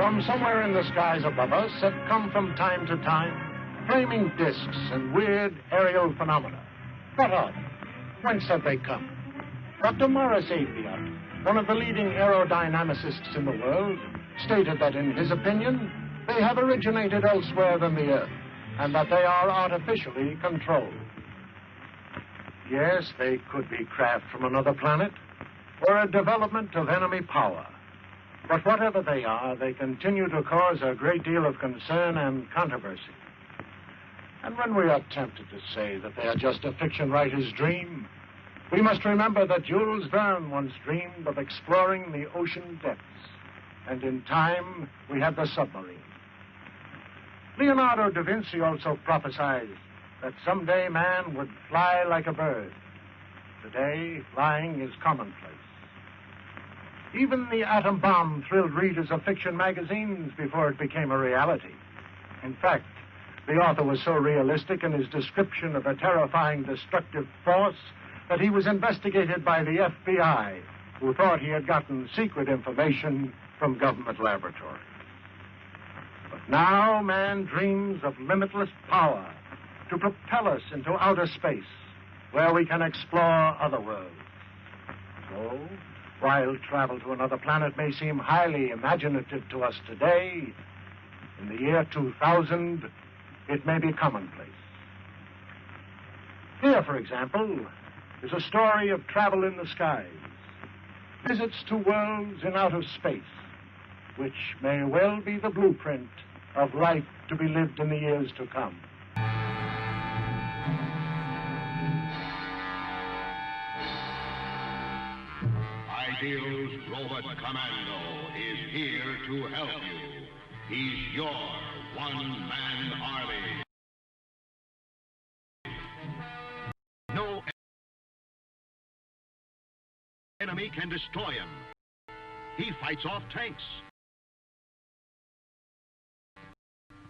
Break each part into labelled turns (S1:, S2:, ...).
S1: From somewhere in the skies above us have come from time to time flaming discs and weird aerial phenomena. What are they? Whence have they come? Dr. Morris Apiot, one of the leading aerodynamicists in the world, stated that in his opinion, they have originated elsewhere than the Earth, and that they are artificially controlled. Yes, they could be craft from another planet, or a development of enemy power. But whatever they are, they continue to cause a great deal of concern and controversy. And when we are tempted to say that they are just a fiction writer's dream, we must remember that Jules Verne once dreamed of exploring the ocean depths, and in time, we had the submarine. Leonardo da Vinci also prophesied that someday man would fly like a bird. Today, flying is commonplace. Even the atom bomb thrilled readers of fiction magazines before it became a reality. In fact, the author was so realistic in his description of a terrifying destructive force that he was investigated by the FBI, who thought he had gotten secret information from government laboratories. But now man dreams of limitless power to propel us into outer space, where we can explore other worlds. So, while travel to another planet may seem highly imaginative to us today, in the year 2000, it may be commonplace. Here, for example, is a story of travel in the skies, visits to worlds in outer space, which may well be the blueprint of life to be lived in the years to come.
S2: Ideal's Robot Commando is here to help you. He's your one-man army. No enemy can destroy him. He fights off tanks,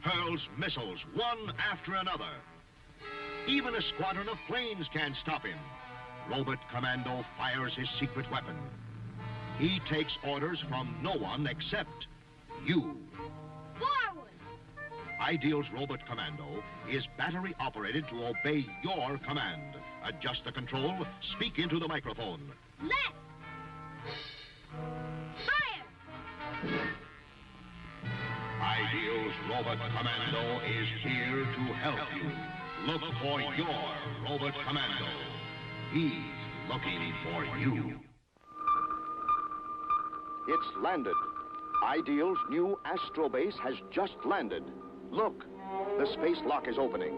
S2: hurls missiles one after another. Even a squadron of planes can't stop him. Robot Commando fires his secret weapon. He takes orders from no one except you.
S3: Forward!
S2: Ideal's Robot Commando is battery operated to obey your command. Adjust the control, speak into the microphone.
S3: Left! Fire!
S2: Ideal's Robot Commando is here to help you. Look for your Robot Commando. He's looking for you.
S4: It's landed. Ideal's new Astrobase has just landed. Look, the space lock is opening.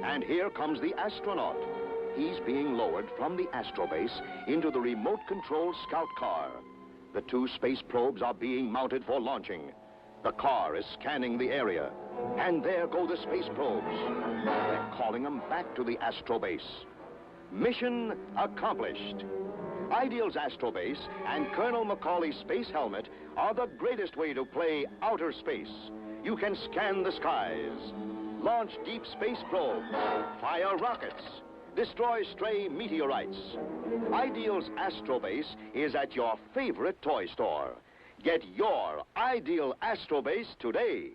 S4: And here comes the astronaut. He's being lowered from the Astrobase into the remote-controlled scout car. The two space probes are being mounted for launching. The car is scanning the area. And there go the space probes. They're calling them back to the Astrobase. Mission accomplished. Ideal's Astrobase and Colonel Macaulay's space helmet are the greatest way to play outer space. You can scan the skies, launch deep space probes, fire rockets, destroy stray meteorites. Ideal's Astrobase is at your favorite toy store. Get your Ideal Astrobase today.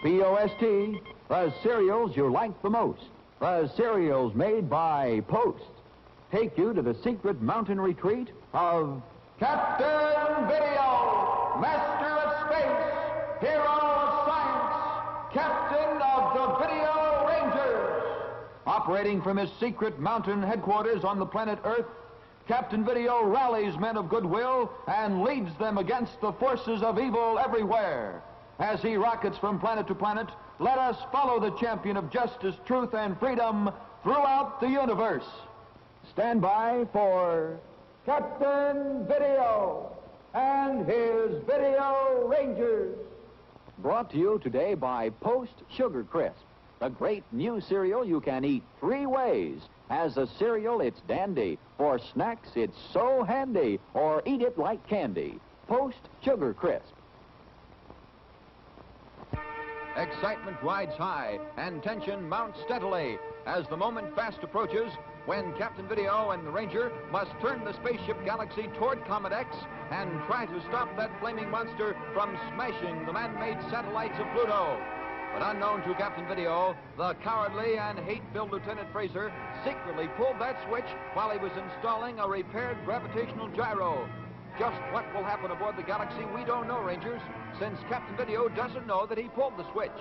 S5: POST, the cereals you like the most. The cereals made by Post take you to the secret mountain retreat of Captain Video, Master of Space, Hero of Science, Captain of the Video Rangers. Operating from his secret mountain headquarters on the planet Earth, Captain Video rallies men of goodwill and leads them against the forces of evil everywhere. As he rockets from planet to planet, let us follow the champion of justice, truth, and freedom throughout the universe. Stand by for Captain Video and his Video Rangers. Brought to you today by Post Sugar Crisp, the great new cereal you can eat 3 ways. As a cereal, it's dandy. For snacks, it's so handy. Or eat it like candy. Post Sugar Crisp. Excitement rides high and tension mounts steadily as the moment fast approaches when Captain Video and the Ranger must turn the spaceship Galaxy toward Comet X and try to stop that flaming monster from smashing the man-made satellites of Pluto. But unknown to Captain Video, the cowardly and hate-filled Lieutenant Fraser secretly pulled that switch while he was installing a repaired gravitational gyro. Just what will happen aboard the Galaxy, we don't know, Rangers, since Captain Video doesn't know that he pulled the switch.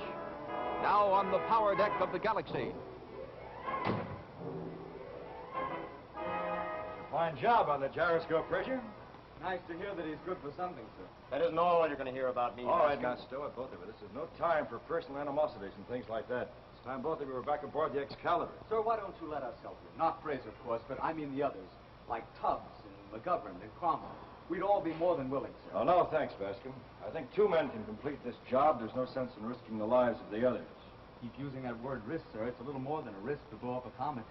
S5: Now on the power deck of the Galaxy.
S6: Fine job on the gyroscope, Fraser. Nice to hear that he's good for something, sir.
S7: That isn't all you're going to hear about me.
S6: All right, now, stow it, both of you. This is no time for personal animosities and things like that. It's time both of you were back aboard the Excalibur.
S8: Sir, why don't you let us help you? Not Fraser, of course, but I mean the others, like Tubbs and McGovern and Cromwell. We'd all be more than willing, sir.
S6: Oh, no, thanks, Bascom. I think 2 men can complete this job. There's no sense in risking the lives of the others.
S8: Keep using that word risk, sir. It's a little more than a risk to blow up a comet.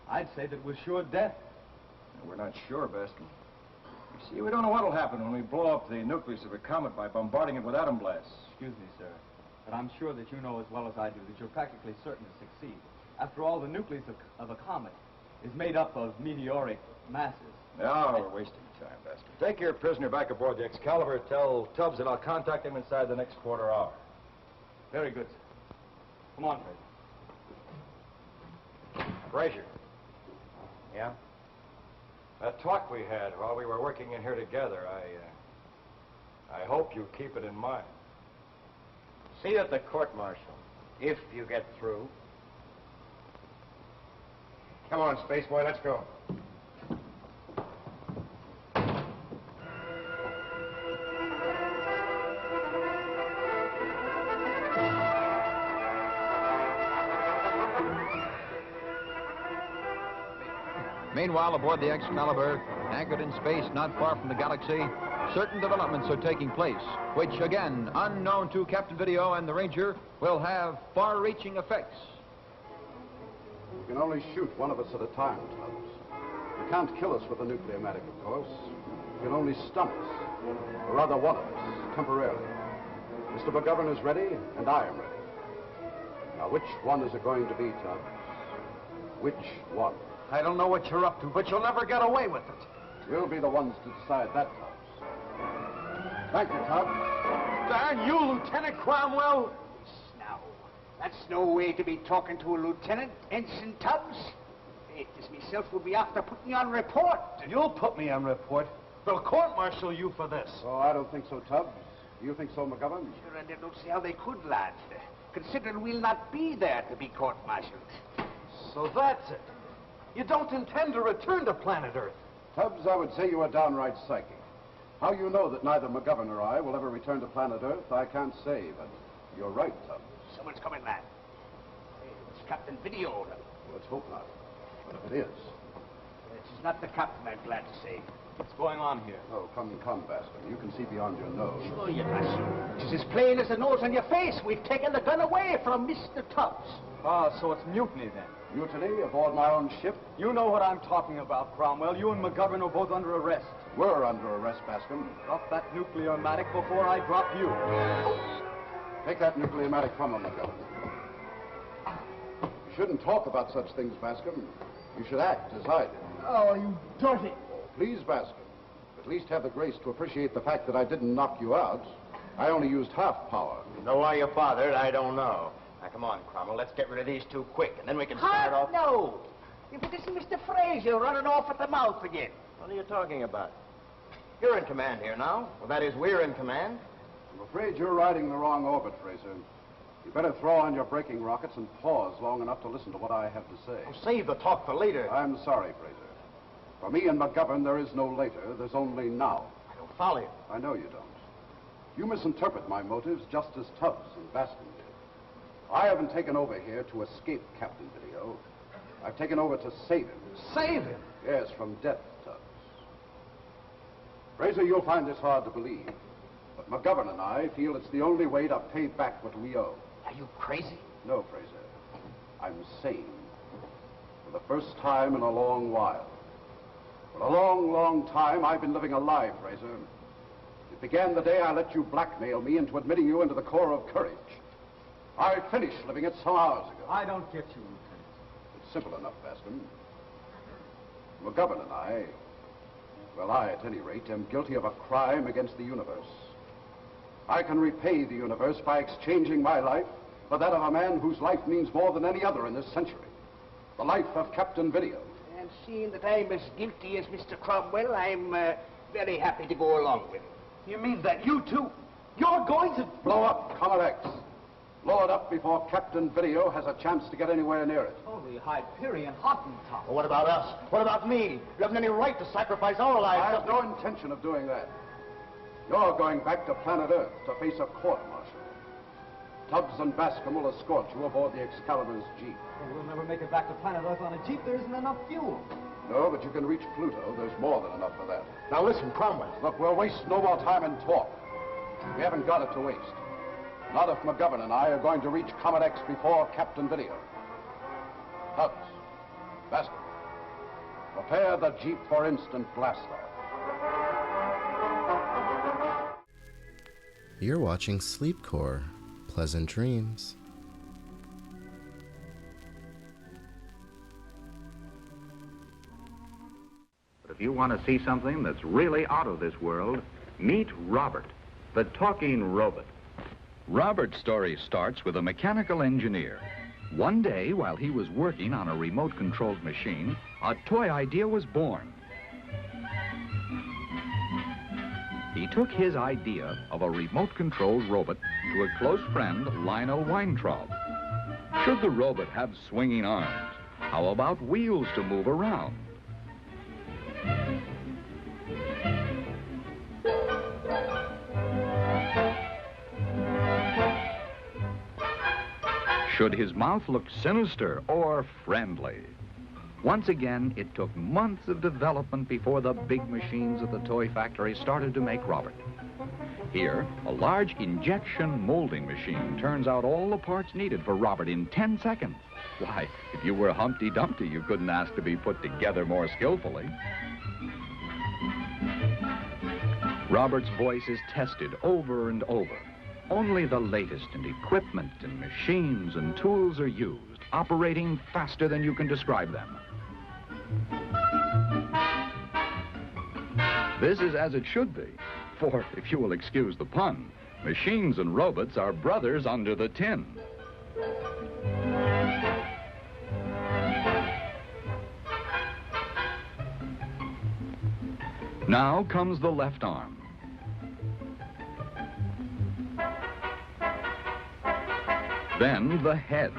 S8: I'd say that we're sure death.
S6: We're not sure, Bascom. You see, we don't know what'll happen when we blow up the nucleus of a comet by bombarding it with atom blasts.
S8: Excuse me, sir, but I'm sure that you know as well as I do that you're practically certain to succeed. After all, the nucleus of a comet is made up of meteoric masses.
S6: No, we're wasting time, Bascom. Take your prisoner back aboard the Excalibur. Tell Tubbs that I'll contact him inside the next quarter hour.
S8: Very good, sir. Come on, Fraser.
S6: Fraser,
S7: Yeah?
S6: that talk we had while we were working in here together, I hope you keep it in mind.
S7: See you at the court-martial, if you get through. Come on, Spaceboy, let's go.
S5: Meanwhile, aboard the Excalibur, anchored in space not far from the Galaxy, certain developments are taking place, which, again, unknown to Captain Video and the Ranger, will have far-reaching effects.
S9: You can only shoot one of us at a time, Tubbs. You can't kill us with a nuclear matic, of course. You can only stun us, or rather one of us, temporarily. Mr. McGovern is ready, and I am ready. Now, which one is it going to be, Tubbs? Which one?
S1: I don't know what you're up to, but you'll never get away with it.
S9: We'll be the ones to decide that, Tubbs. Thank you, Tubbs.
S1: Darn you, Lieutenant Cromwell!
S10: Now, that's no way to be talking to a lieutenant, Ensign Tubbs. Faith, as myself will be after putting you on report.
S1: You'll put me on report. They'll court-martial you for this.
S9: Oh, I don't think so, Tubbs. Do you think so, McGovern?
S10: Sure, and I don't see how they could, lad. Considering we'll not be there to be court-martialed.
S1: So that's it. You don't intend to return to planet Earth.
S9: Tubbs, I would say you are downright psychic. How you know that neither McGovern or I will ever return to planet Earth, I can't say, but you're right, Tubbs.
S10: Someone's coming, lad. Hey, it's Captain Video.
S9: Let's hope not. But if it is...
S10: It's not the captain, I'm glad to say.
S8: What's going on here?
S9: Oh, come, Bascom. You can see beyond your nose.
S10: Sure you does. It's as plain as the nose on your face. We've taken the gun away from Mr. Tubbs.
S8: Ah, so it's mutiny then.
S9: Mutiny aboard my own ship?
S8: You know what I'm talking about, Cromwell. You and McGovern are both under arrest.
S9: We're under arrest, Bascom.
S8: Drop that nuclear matic before I drop you.
S9: Take that nuclear matic from him, McGovern. You shouldn't talk about such things, Bascom. You should act as I did.
S10: Oh, you dirty.
S9: Please, Bascom, at least have the grace to appreciate the fact that I didn't knock you out. I only used half power.
S7: You know why you're bothered? I don't know. Now, come on, Cromwell. Let's get rid of these two quick, and then we can start off...
S10: No. If it isn't Mr. Fraser running off at the mouth again.
S7: What are you talking about? You're in command here now. Well, that is, we're in command.
S9: I'm afraid you're riding the wrong orbit, Fraser. You better throw on your braking rockets and pause long enough to listen to what I have to say.
S7: Oh, save the talk for later.
S9: I'm sorry, Fraser. For me and McGovern, there is no later. There's only now.
S7: I don't follow you.
S9: I know you don't. You misinterpret my motives just as Tubbs and Bascom did. I haven't taken over here to escape Captain Video. I've taken over to save him.
S1: Save him?
S9: Yes, from death, Tubbs. Fraser, you'll find this hard to believe. But McGovern and I feel it's the only way to pay back what we owe.
S10: Are you crazy?
S9: No, Fraser. I'm sane. For the first time in a long while. For a long, long time, I've been living a lie, Fraser. It began the day I let you blackmail me into admitting you into the Corps of Courage. I finished living it some hours ago.
S8: I don't get you, Lieutenant.
S9: It's simple enough, Bascom. McGovern and I, well, I, at any rate, am guilty of a crime against the universe. I can repay the universe by exchanging my life for that of a man whose life means more than any other in this century. The life of Captain Video.
S10: And seeing that I'm as guilty as Mr. Cromwell, I'm very happy to go along with him.
S8: You mean that you too? You're going to...
S9: Blow up Comet X. Blow it up before Captain Video has a chance to get anywhere near it.
S8: Holy Hyperion Hottentot.
S7: Well, what about us? What about me? You haven't any right to sacrifice our lives.
S9: I have no intention of doing that. You're going back to planet Earth to face a court-martial. Tubbs and Bascom will escort you aboard the Excalibur's Jeep.
S8: Well, we'll never make it back to planet Earth on a Jeep. There isn't enough fuel.
S9: No, but you can reach Pluto. There's more than enough for that.
S7: Now listen, Cromwell.
S9: Look, we'll waste no more time in talk. We haven't got it to waste. Not if McGovern and I are going to reach Comet X before Captain Video. Tubbs, Bascom, prepare the Jeep for instant blast-off.
S11: You're watching Sleepcore. Pleasant dreams.
S12: But if you want to see something that's really out of this world, meet Robert, the talking robot. Robert's story starts with a mechanical engineer. One day, while he was working on a remote-controlled machine, a toy idea was born. He took his idea of a remote-controlled robot to a close friend, Lionel Weintraub. Should the robot have swinging arms? How about wheels to move around? Should his mouth look sinister or friendly? Once again, it took months of development before the big machines at the toy factory started to make Robert. Here, a large injection molding machine turns out all the parts needed for Robert in 10 seconds. Why, if you were Humpty Dumpty, you couldn't ask to be put together more skillfully. Robert's voice is tested over and over. Only the latest in equipment and machines and tools are used, operating faster than you can describe them. This is as it should be, for, if you will excuse the pun, machines and robots are brothers under the tin. Now comes the left arm. Then the head.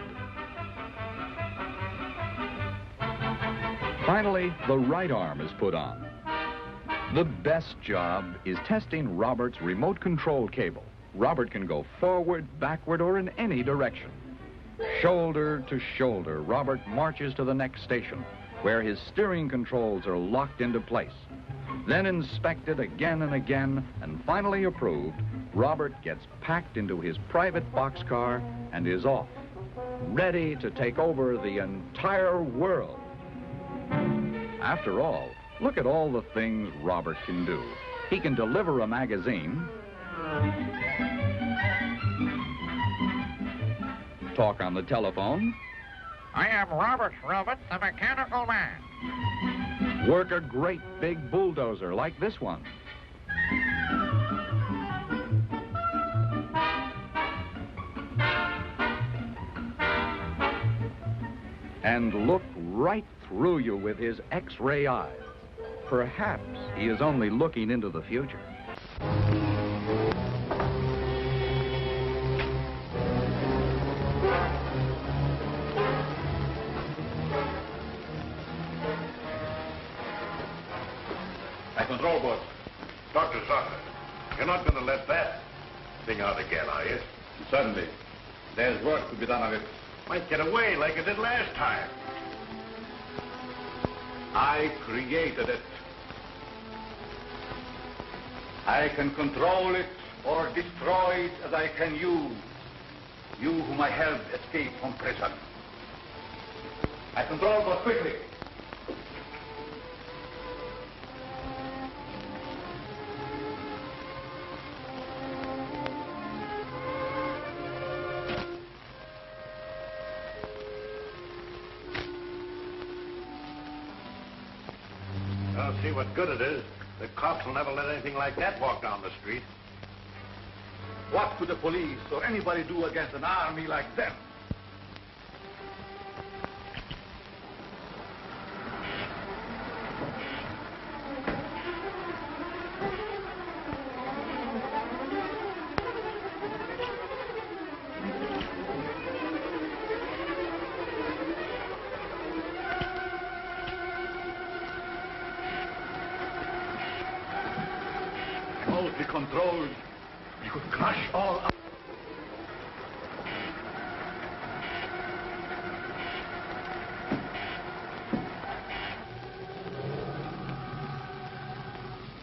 S12: Finally, the right arm is put on. The best job is testing Robert's remote control cable. Robert can go forward, backward, or in any direction. Shoulder to shoulder, Robert marches to the next station, where his steering controls are locked into place. Then inspected again and again, and finally approved, Robert gets packed into his private boxcar and is off, ready to take over the entire world. After all, look at all the things Robert can do. He can deliver a magazine, talk on the telephone.
S13: I am Robert, the mechanical man.
S12: Work a great big bulldozer like this one. And look right through you with his X-ray eyes. Perhaps he is only looking into the future.
S2: Control board. Dr. Zucker, you're not going to let that thing out again, are you?
S9: Certainly. There's work to be done on it.
S2: Might get away like it did last time.
S9: I created it. I can control it or destroy it as I can you. You whom I helped escape from prison. I control it quickly. what good it is. The cops will never let anything like that walk down the street.
S14: What could the police or anybody do against an army like them? Remotely controlled, we could crush all up.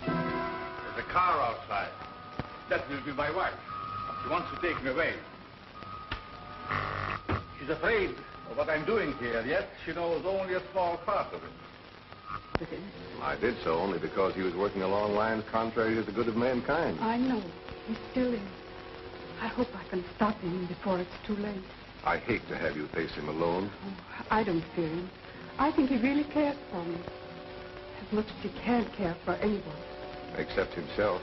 S9: There's a car outside.
S14: That will be my wife. She wants to take me away. She's afraid of what I'm doing here, yet she knows only a small part of it.
S15: I did so only because he was working along lines contrary to the good of mankind.
S16: I know. He still is. I hope I can stop him before it's too late.
S15: I hate to have you face him alone.
S16: Oh, I don't fear him. I think he really cares for me. As much as he can care for anyone.
S15: Except himself.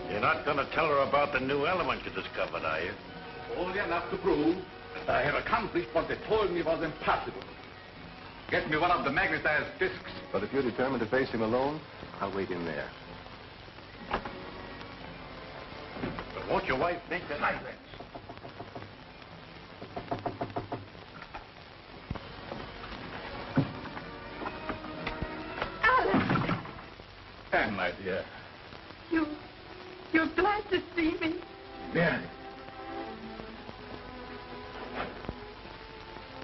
S9: You're not going to tell her about the new element you discovered, are you?
S14: Only enough to prove that I have accomplished what they told me was impossible. Get me one of the magnetized discs.
S15: But if you're determined to face him alone, I'll wait in there.
S9: But won't your wife think that...
S14: Silence.
S16: Alex!
S14: Anne, my dear.
S16: You're glad to see me?
S14: Mary.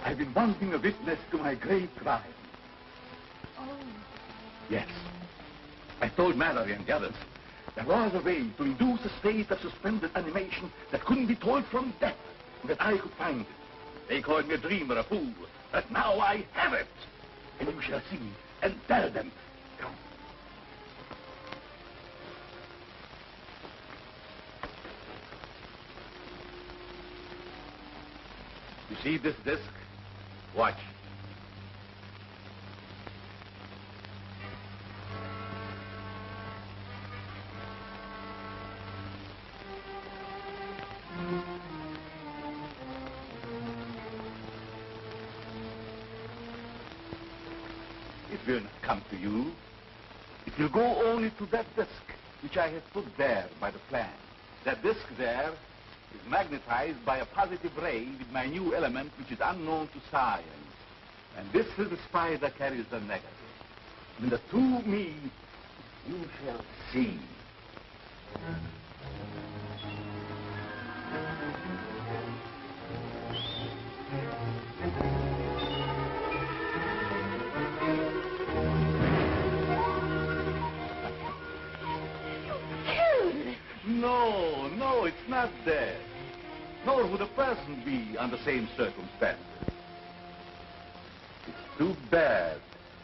S14: I've been wanting a witness to my great crime.
S16: Oh.
S14: Yes. I told Mallory and the others there was a way to induce a state of suspended animation that couldn't be told from death, and that I could find it. They called me a dreamer, a fool, but now I have it. And you shall see and tell them. Come. You see this disc? Watch. It will not come to you. It will go only to that disc, which I have put there by the plan. That disc there is magnetized by a positive ray with my new element, which is unknown to science. And this little spider carries the negative. When the two meet, you shall see. No, it's not dead. Nor would a person be under the same circumstances. It's too bad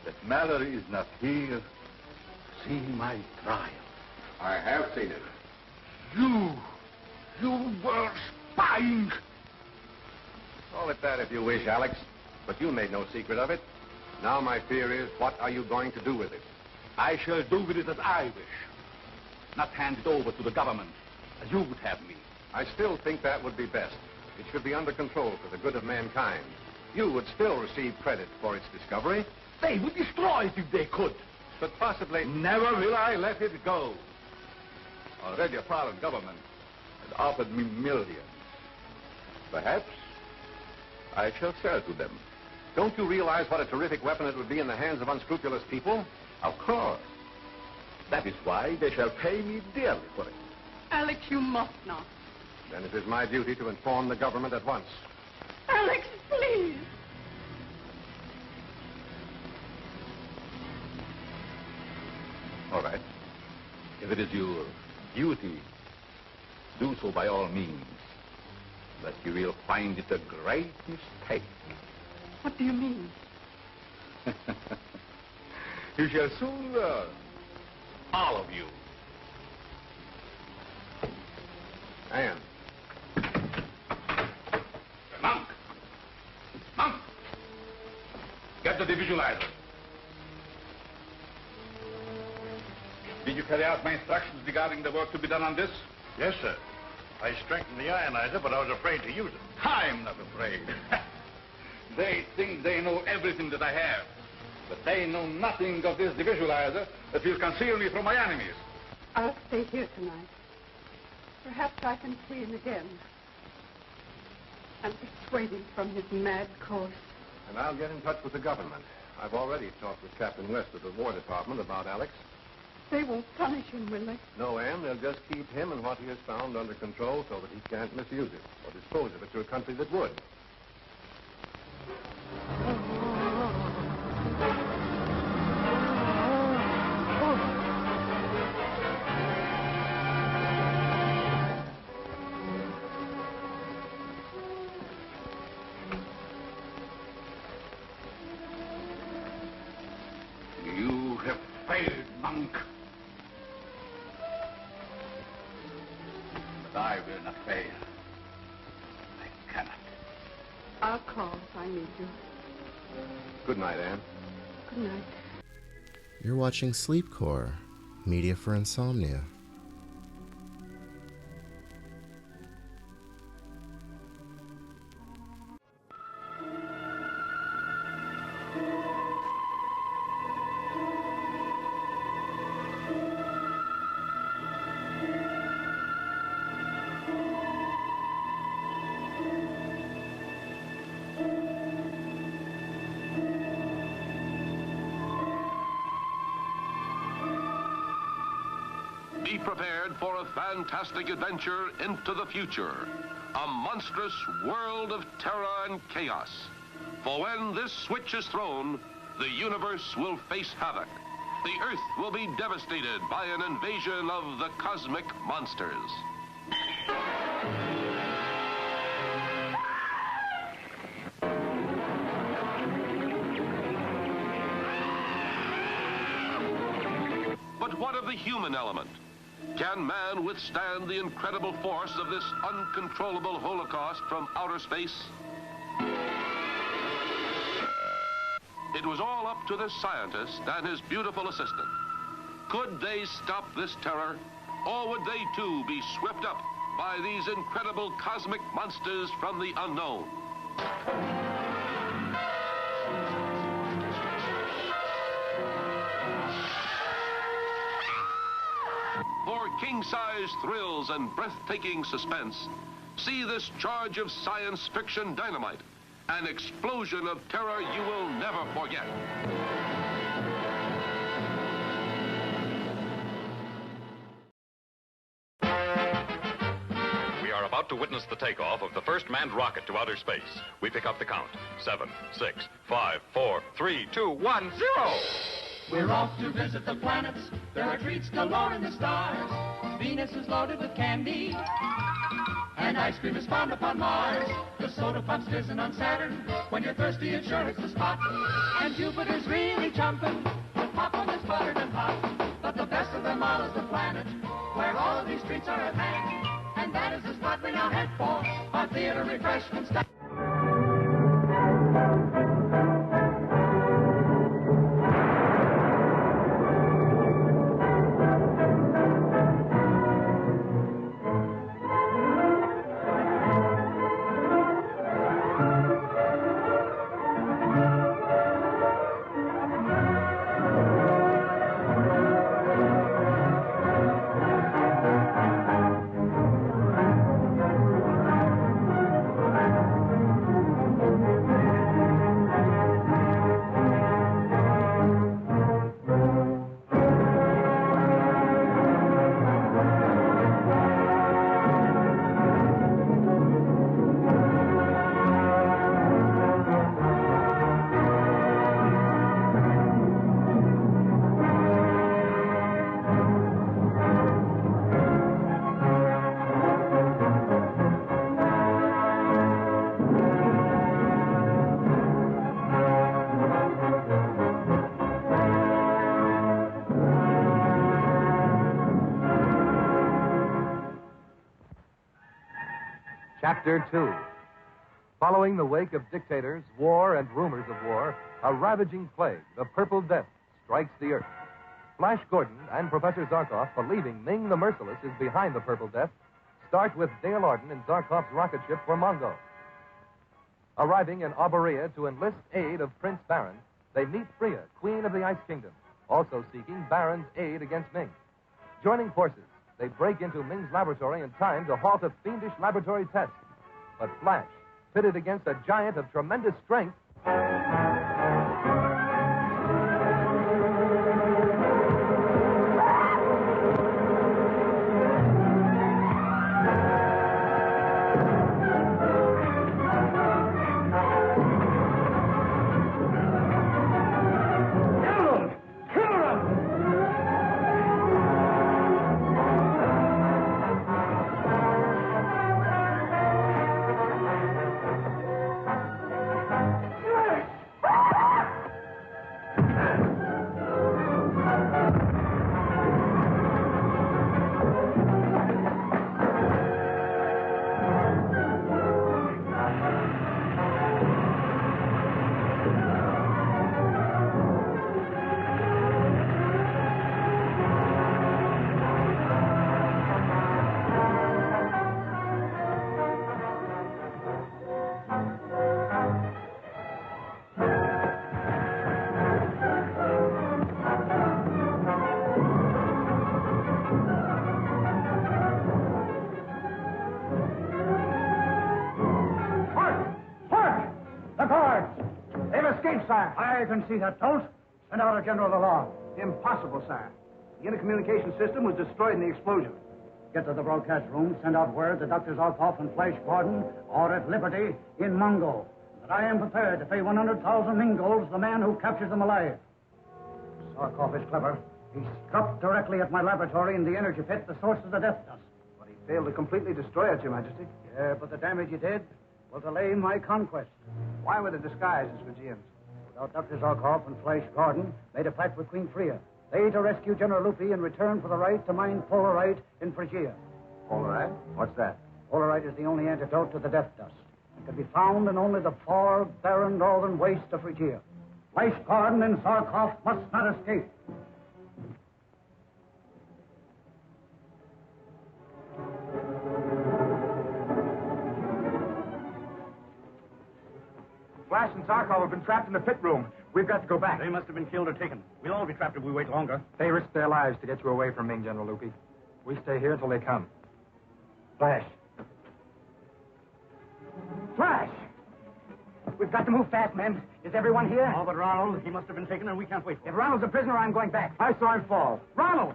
S14: that Mallory is not here to see my trial.
S15: I have seen it.
S14: You were spying.
S15: Call it that if you wish, Alex. But you made no secret of it. Now my fear is, what are you going to do with it?
S14: I shall do with it as I wish. Not hand it over to the government, as you would have me.
S15: I still think that would be best. It should be under control for the good of mankind. You would still receive credit for its discovery.
S14: They would destroy it if they could.
S15: But possibly...
S14: Never will I let it go. Already a foreign government has offered me millions. Perhaps I shall sell to them.
S15: Don't you realize what a terrific weapon it would be in the hands of unscrupulous people?
S14: Of course. That is why they shall pay me dearly for it.
S16: Alex, you must not.
S15: Then it is my duty to inform the government at once.
S16: Alex, please.
S14: All right. If it is your duty, do so by all means. But you will find it a great mistake.
S16: What do you mean?
S14: You shall soon learn. All of you.
S15: Anne.
S14: Monk! Get the divisualizer. carry out my instructions regarding the work to be done on this?
S15: Yes, sir. I strengthened the ionizer, but I was afraid to use it.
S14: I'm not afraid. They think they know everything that I have. But they know nothing of this devisualizer that will conceal me from my enemies.
S16: I'll stay here tonight. Perhaps I can see him again. And persuade him from his mad course.
S15: And I'll get in touch with the government. I've already talked with Captain West of the War Department about Alex.
S16: They won't punish him, will they?
S15: No, Anne. They'll just keep him and what he has found under control so that he can't misuse it or dispose of it to a country that would.
S14: You have failed, monk. But I will not fail. I cannot.
S16: I'll call if I need you.
S15: Good night, Anne.
S16: Good night.
S11: You're watching Sleepcore, media for insomnia.
S17: Be prepared for a fantastic adventure into the future. A monstrous world of terror and chaos. For when this switch is thrown, the universe will face havoc. The Earth will be devastated by an invasion of the cosmic monsters. But what of the human element? Can man withstand the incredible force of this uncontrollable holocaust from outer space? It was all up to the scientist and his beautiful assistant. Could they stop this terror, or would they too be swept up by these incredible cosmic monsters from the unknown? For king-size thrills and breathtaking suspense, see this charge of science fiction dynamite, an explosion of terror you will never forget.
S18: We are about to witness the takeoff of the first manned rocket to outer space. We pick up the count. 7, 6, 5, 4, 3, 2, 1, 0!
S19: We're off to visit the planets. There are treats galore in the stars. Venus is loaded with candy, and ice cream is found upon Mars. The soda pop's fizzing on Saturn. When you're thirsty, it sure hits the spot. And Jupiter's really jumping with popcorn that's buttered and hot. But the best of them all is the planet, where all of these treats are at hand. And that is the spot we now head for, our theater refreshment stop.
S20: Chapter 2. Following the wake of dictators, war, and rumors of war, a ravaging plague, the Purple Death, strikes the earth. Flash Gordon and Professor Zarkov, believing Ming the Merciless is behind the Purple Death, start with Dale Arden in Zarkov's rocket ship for Mongo. Arriving in Arborea to enlist aid of Prince Baron, they meet Freya, Queen of the Ice Kingdom, also seeking Baron's aid against Ming. Joining forces, they break into Ming's laboratory in time to halt a fiendish laboratory test. But Flash, pitted against a giant of tremendous strength,
S10: Sir. I can see that, Tolt. Send out a general alarm.
S6: Impossible, sir. The intercommunication system was destroyed in the explosion.
S10: Get to the broadcast room, send out word that Dr. Zarkov and Flash Gordon are at liberty in Mongo. That I am prepared to pay 100,000 Mingols the man who captures them alive. Zarkov is clever. He struck directly at my laboratory in the energy pit, the source of the death dust.
S6: But he failed to completely destroy it, Your Majesty.
S10: Yeah, but the damage he did will delay my conquest.
S6: Why were they disguised as Phrygians?
S10: Dr. Zarkov and Flash Gordon made a pact with Queen Freya. They to rescue General Lupi in return for the right to mine Polarite in Phrygia.
S6: Polarite? What's that?
S10: Polarite is the only antidote to the death dust. It can be found in only the far, barren northern waste of Phrygia. Flash Gordon and Zarkov must not escape.
S6: Flash and Zarkov have been trapped in the pit room. We've got to go back.
S10: They must have been killed or taken. We'll all be trapped if we wait longer.
S6: They risked their lives to get you away from Ming, General Lupi. We stay here until they come. Flash.
S10: Flash! We've got to move fast, men. Is everyone here?
S6: All
S10: but Ronald. He must have been taken, and we can't wait for him.
S6: If Ronald's a prisoner, I'm going back. I saw him fall.
S10: Ronald!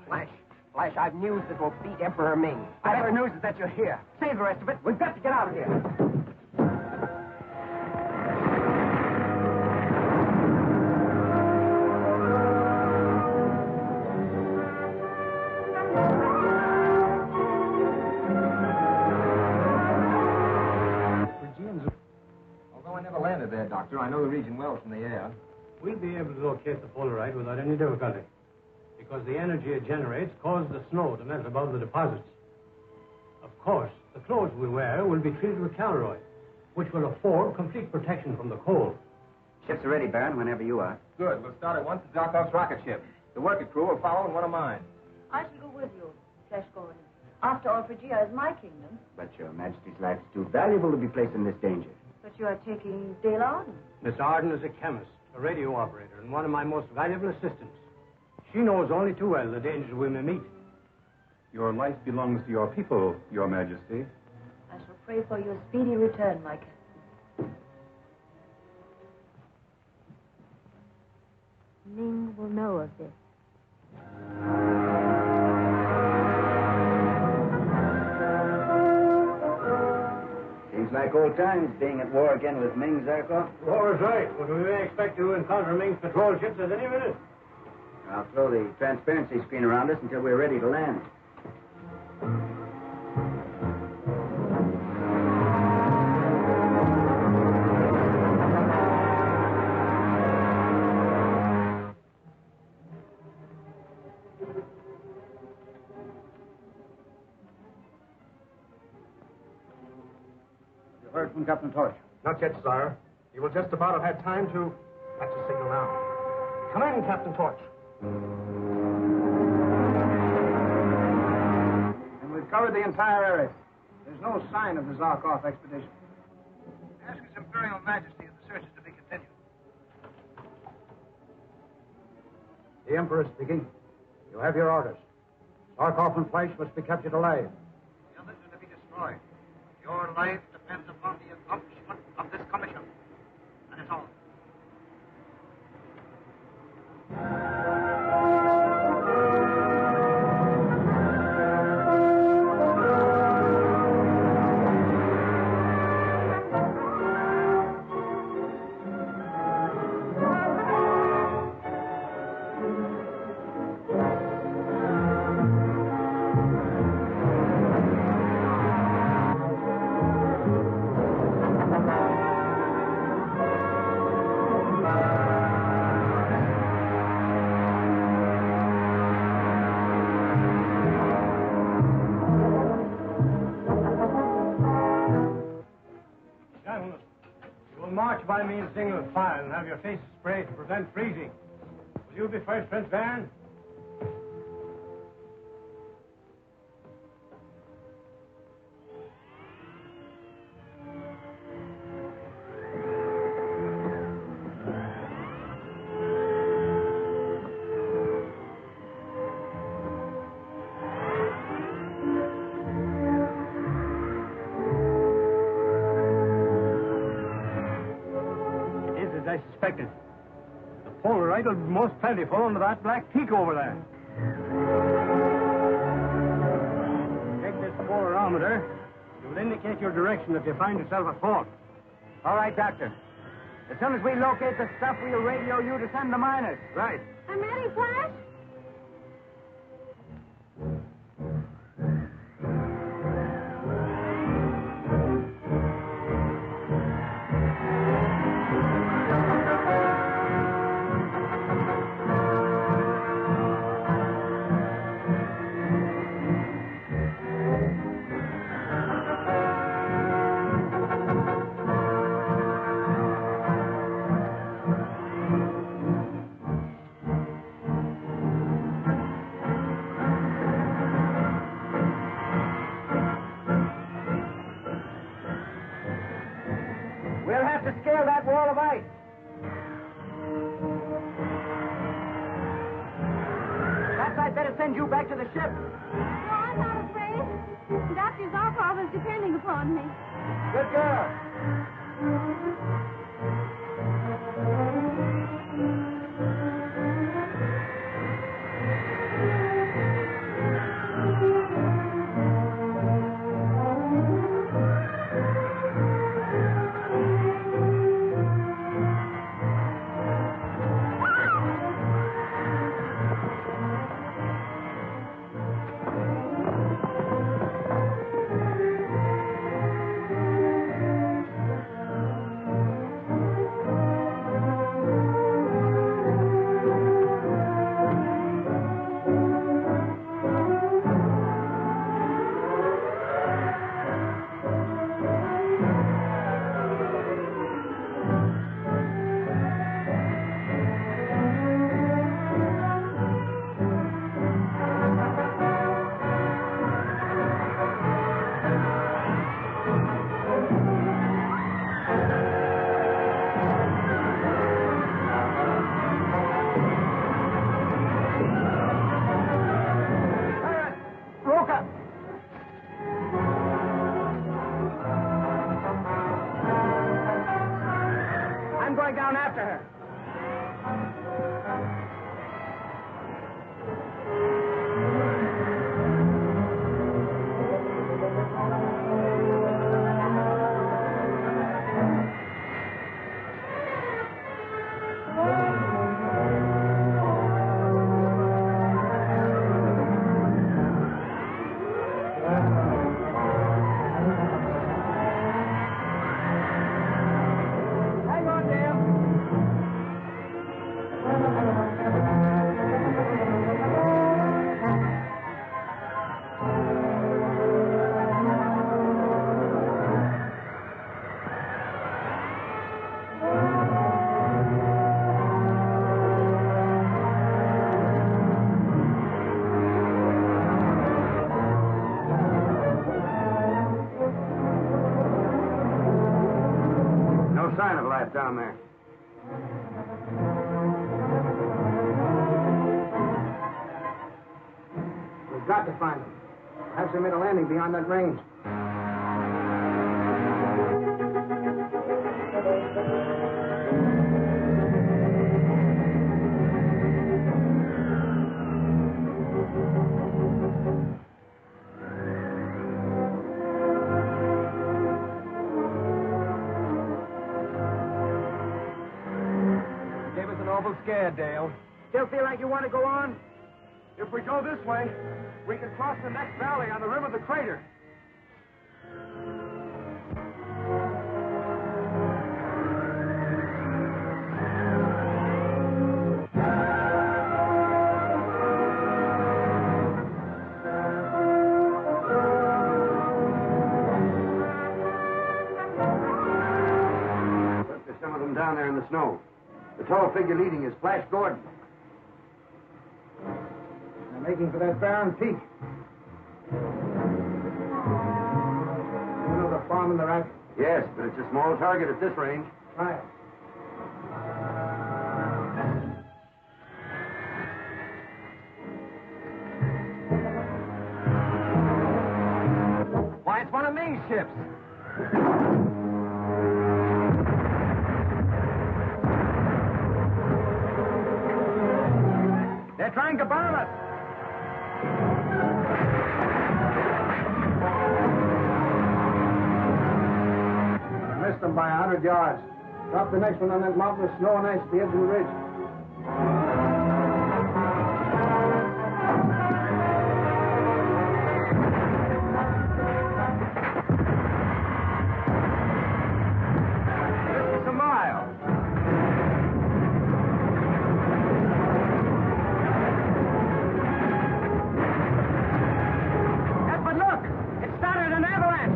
S21: Flash, I've news that will beat Emperor Ming.
S10: The better news is that you're here. Save the rest of it. We've got to get out of here.
S6: There, Doctor. I know the region well from the air.
S22: We'll be able to locate the Polarite without any difficulty, because the energy it generates causes the snow to melt above the deposits. Of course, the clothes we wear will be treated with caloroid, which will afford complete protection from the cold.
S10: Ships are ready, Baron, whenever you are.
S6: Good. We'll start at once in Zarkov's rocket ship. The working crew will follow in one of mine.
S23: I shall go with you, Flash Gordon. After all, Phrygia is my kingdom.
S10: But Your Majesty's life is too valuable to be placed in this danger.
S23: But you are taking Dale Arden.
S22: Miss Arden is a chemist, a radio operator, and one of my most valuable assistants. She knows only too well the dangers we may meet.
S24: Your life belongs to your people, Your Majesty.
S23: I shall pray for your speedy return, my captain. Ming will know of this.
S10: Seems like old times being at war again with Ming, Zarkov.
S22: War is right, but we may expect to encounter Ming's patrol ships at any minute.
S10: I'll throw the transparency screen around us until we're ready to land. Heard from Captain Torch?
S6: Not yet, sire. He will just about have had time to... That's a signal now. Come in, Captain Torch. scoured the entire area. There's no sign of the Zarkov expedition. Ask His Imperial Majesty if the search is to be continued.
S10: The Emperor speaking. You have your orders. Zarkov and Fleisch must be captured alive.
S6: The others are to be destroyed. Your life depends upon the accomplishment of this commission. That is all.
S22: By means single file and have your faces sprayed to prevent freezing. Will you be first, Prince Baron? I suspected. The Polaroid will be most plentiful under that black peak over there. Take this polarimeter. It will indicate your direction if you find yourself at fault.
S21: All right, Doctor. As soon as we locate the stuff, we'll radio you to send the miners.
S22: Right.
S23: I'm ready, Flash.
S21: We'll have to scale that wall of ice. Perhaps I'd better send you back to the ship.
S23: No, I'm not afraid. Dr. Zarkov is depending upon me.
S21: Good girl. sign of life down there. We've got to find them. Perhaps they made a landing beyond that range.
S20: Gave us an awful scare, Dale.
S21: Still feel like you want to go on?
S20: If we go this way, we can cross the next valley on the rim of the crater.
S21: There's some of them down there in the snow. The tall figure leading is Flash Gordon. They're making for that barren peak. You know the farm in the rack? Yes, but it's a small target at this range. Right.
S20: Why, it's one of these ships. They're trying to bomb us.
S21: Missed them by 100 yards. Drop the next one on that mountain of snow and ice at the edge of the ridge.
S20: It's a mile.
S21: But look! It started an avalanche!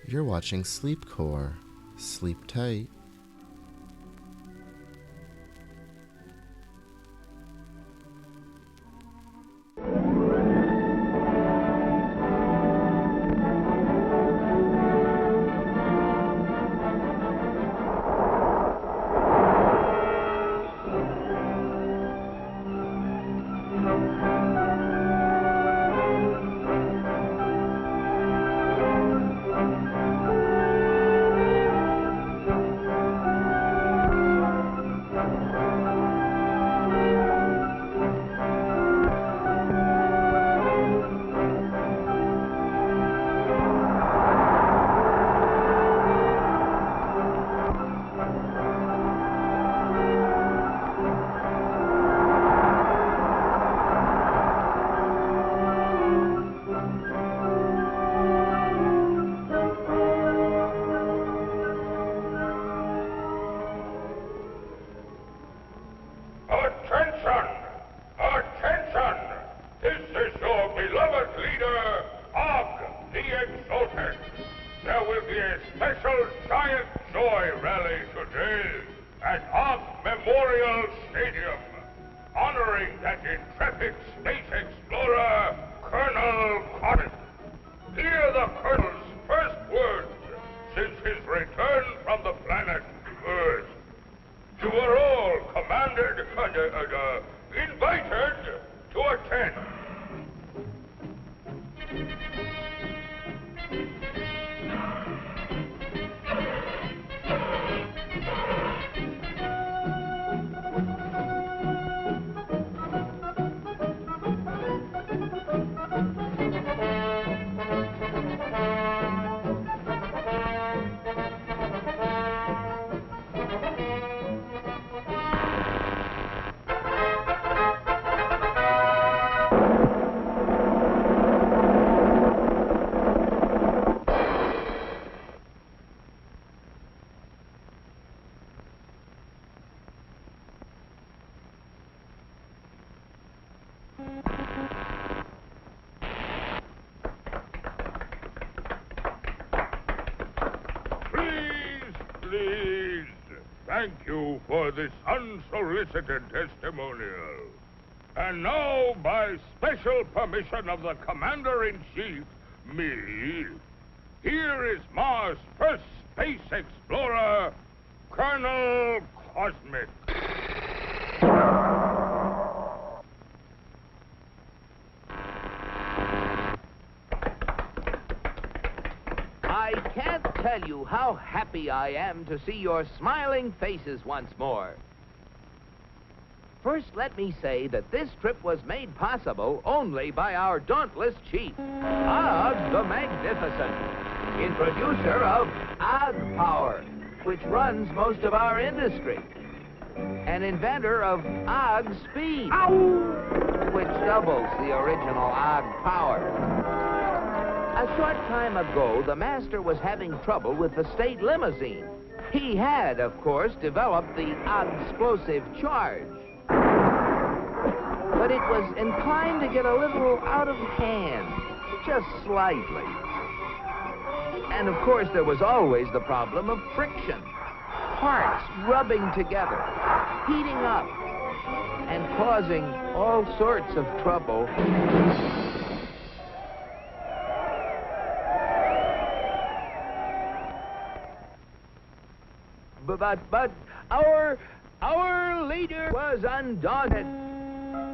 S11: You're watching Sleepcore. Sleep tight.
S1: Attention! Attention! This is your beloved leader, Og the Exalted. There will be a special giant joy rally today at Og Memorial Stadium, honoring that intrepid space explorer, Colonel Cotton. Hear the Colonel's first words since his return from the planet Earth. You are all commanded, invited to attend. this unsolicited testimonial. And now, by special permission of the Commander-in-Chief, me, here is Mars' first space explorer, Colonel Cosmic.
S3: I can't tell you how happy I am to see your smiling faces once more. First, let me say that this trip was made possible only by our dauntless chief, Og the Magnificent, introducer of Og Power, which runs most of our industry, and inventor of Og Speed, which doubles the original Og Power. A short time ago, the master was having trouble with the state limousine. He had, of course, developed the explosive charge. But it was inclined to get a little out of hand, just slightly. And, of course, there was always the problem of friction. Parts rubbing together, heating up, and causing all sorts of trouble. But our leader was undaunted.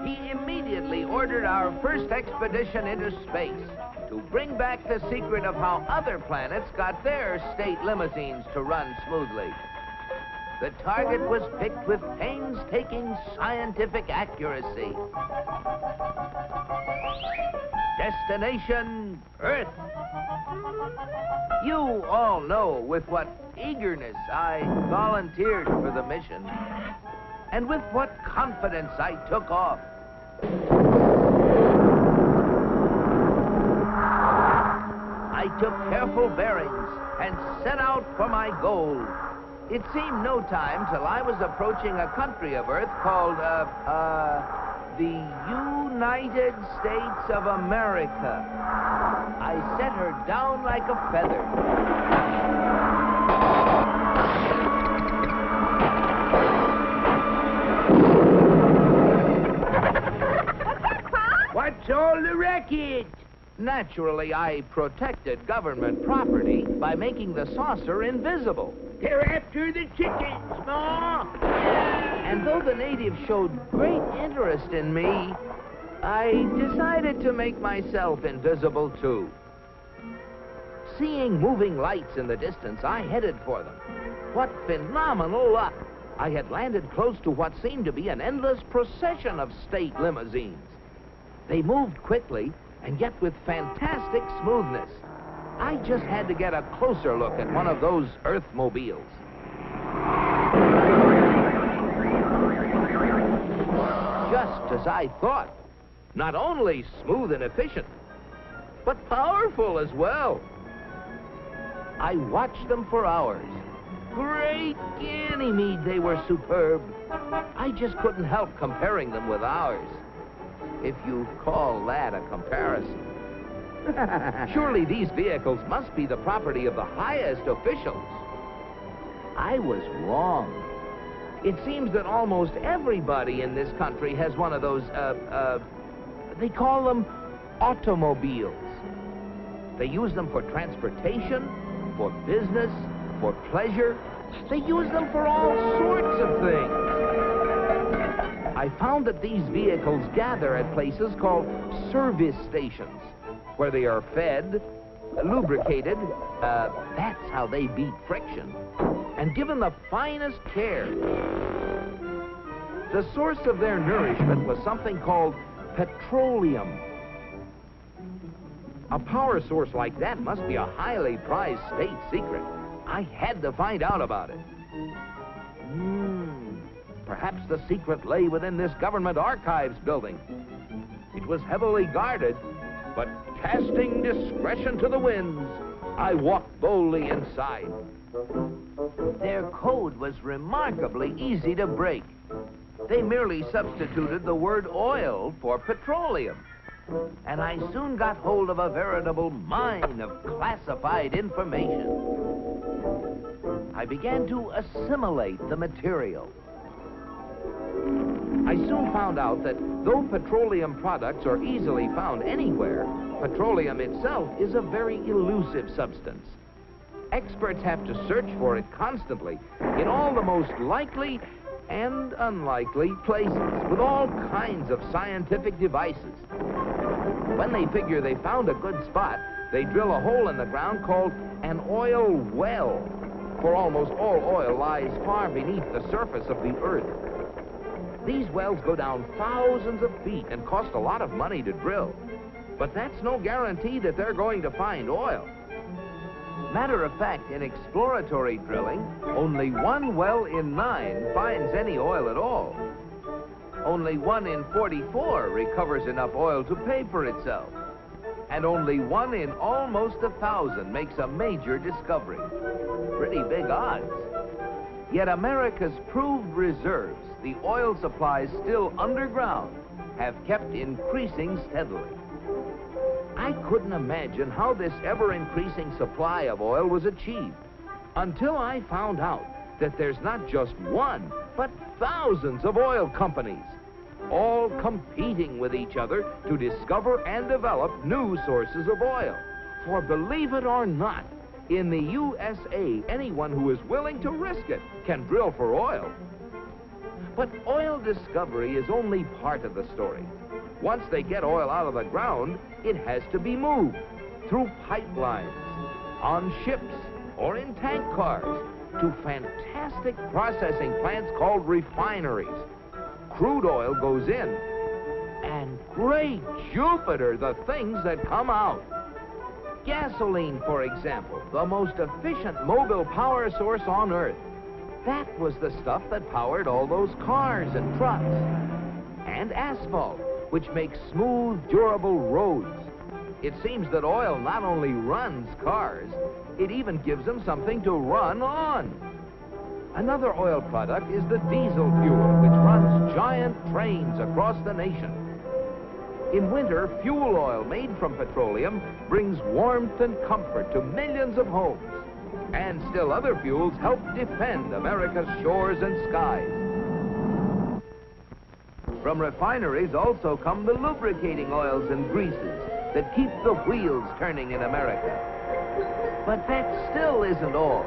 S3: He immediately ordered our first expedition into space to bring back the secret of how other planets got their state limousines to run smoothly. The target was picked with painstaking scientific accuracy. Destination, Earth. You all know with what eagerness I volunteered for the mission, and with what confidence I took off. I took careful bearings and set out for my goal. It seemed no time till I was approaching a country of Earth called, the United States of America. I set her down like a feather. What's all the racket? Naturally, I protected government property by making the saucer invisible. They're after the chickens, Ma! And though the natives showed great interest in me, I decided to make myself invisible, too. Seeing moving lights in the distance, I headed for them. What phenomenal luck! I had landed close to what seemed to be an endless procession of state limousines. They moved quickly, and yet with fantastic smoothness. I just had to get a closer look at one of those Earthmobiles. Just as I thought. Not only smooth and efficient, but powerful as well. I watched them for hours. Great Ganymede, they were superb. I just couldn't help comparing them with ours, if you call that a comparison. Surely these vehicles must be the property of the highest officials. I was wrong. It seems that almost everybody in this country has one of those, they call them automobiles. They use them for transportation, for business, for pleasure. They use them for all sorts of things. I found that these vehicles gather at places called service stations, where they are fed, lubricated, that's how they beat friction, and given the finest care. The source of their nourishment was something called petroleum. A power source like that must be a highly prized state secret. I had to find out about it. Perhaps the secret lay within this government archives building. It was heavily guarded, but casting discretion to the winds, I walked boldly inside. Their code was remarkably easy to break. They merely substituted the word oil for petroleum. And I soon got hold of a veritable mine of classified information. I began to assimilate the material. I soon found out that though petroleum products are easily found anywhere, petroleum itself is a very elusive substance. Experts have to search for it constantly in all the most likely and unlikely places with all kinds of scientific devices. When they figure they found a good spot, they drill a hole in the ground called an oil well, for almost all oil lies far beneath the surface of the earth. These wells go down thousands of feet and cost a lot of money to drill. But that's no guarantee that they're going to find oil. Matter of fact, in exploratory drilling, only 1 well in 9 finds any oil at all. Only 1 in 44 recovers enough oil to pay for itself. And only 1 in almost 1,000 makes a major discovery. Pretty big odds. Yet America's proved reserves, the oil supplies still underground, have kept increasing steadily. I couldn't imagine how this ever-increasing supply of oil was achieved until I found out that there's not just 1, but thousands of oil companies, all competing with each other to discover and develop new sources of oil. For believe it or not, in the USA, anyone who is willing to risk it can drill for oil. But oil discovery is only part of the story. Once they get oil out of the ground, it has to be moved through pipelines, on ships, or in tank cars to fantastic processing plants called refineries. Crude oil goes in, and great Jupiter, the things that come out. Gasoline, for example, the most efficient mobile power source on Earth. That was the stuff that powered all those cars and trucks. And asphalt, which makes smooth, durable roads. It seems that oil not only runs cars, it even gives them something to run on. Another oil product is the diesel fuel, which runs giant trains across the nation. In winter, fuel oil made from petroleum brings warmth and comfort to millions of homes. And still other fuels help defend America's shores and skies. From refineries also come the lubricating oils and greases that keep the wheels turning in America. But that still isn't all.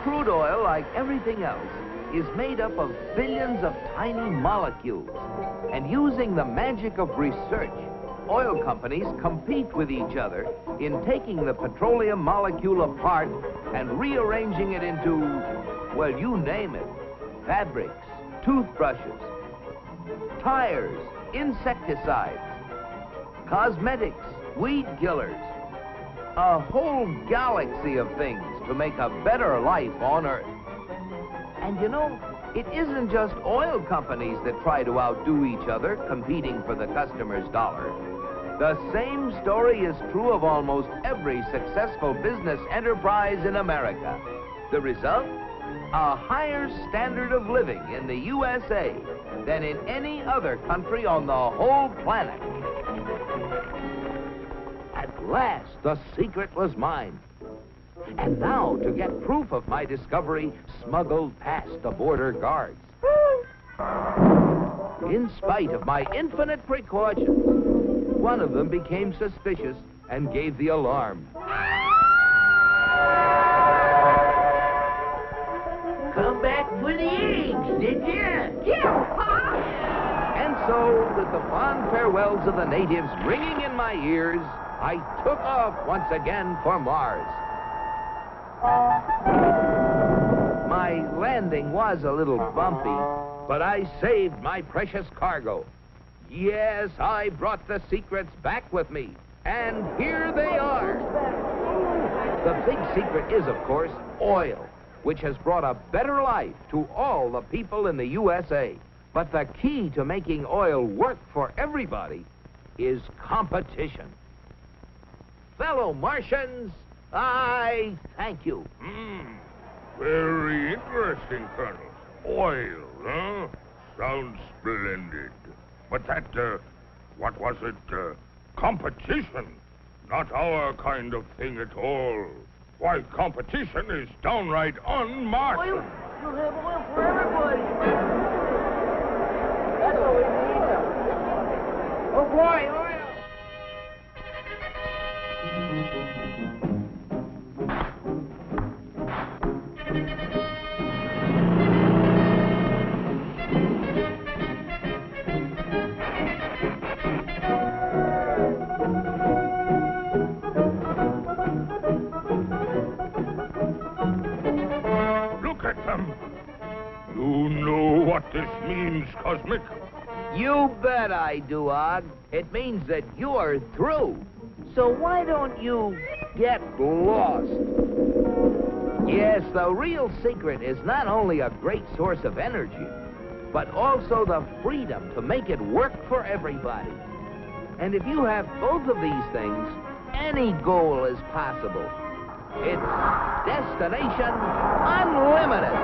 S3: Crude oil, like everything else, is made up of billions of tiny molecules. And using the magic of research, oil companies compete with each other in taking the petroleum molecule apart and rearranging it into, well, you name it, fabrics, toothbrushes, tires, insecticides, cosmetics, weed killers, a whole galaxy of things to make a better life on Earth. And you know, it isn't just oil companies that try to outdo each other, competing for the customer's dollar. The same story is true of almost every successful business enterprise in America. The result? A higher standard of living in the USA than in any other country on the whole planet. At last, the secret was mine. And now, to get proof of my discovery, smuggled past the border guards. In spite of my infinite precautions, one of them became suspicious and gave the alarm.
S4: Come back for the eggs, did you?
S3: Yeah! And so, with the fond farewells of the natives ringing in my ears, I took off once again for Mars. My landing was a little bumpy, but I saved my precious cargo. Yes, I brought the secrets back with me, and here they are. The big secret is, of course, oil, which has brought a better life to all the people in the USA. But the key to making oil work for everybody is competition. Fellow Martians, I thank you.
S1: Very interesting, Colonel. Oil, huh? Sounds splendid. But that, what was it? Competition. Not our kind of thing at all. Why, competition is downright un-Martian.
S4: You'll have oil for everybody.
S1: what this means, Cosmic?
S3: You bet I do, Og. It means that you're through. So why don't you get lost? Yes, the real secret is not only a great source of energy, but also the freedom to make it work for everybody. And if you have both of these things, any goal is possible. It's Destination Unlimited.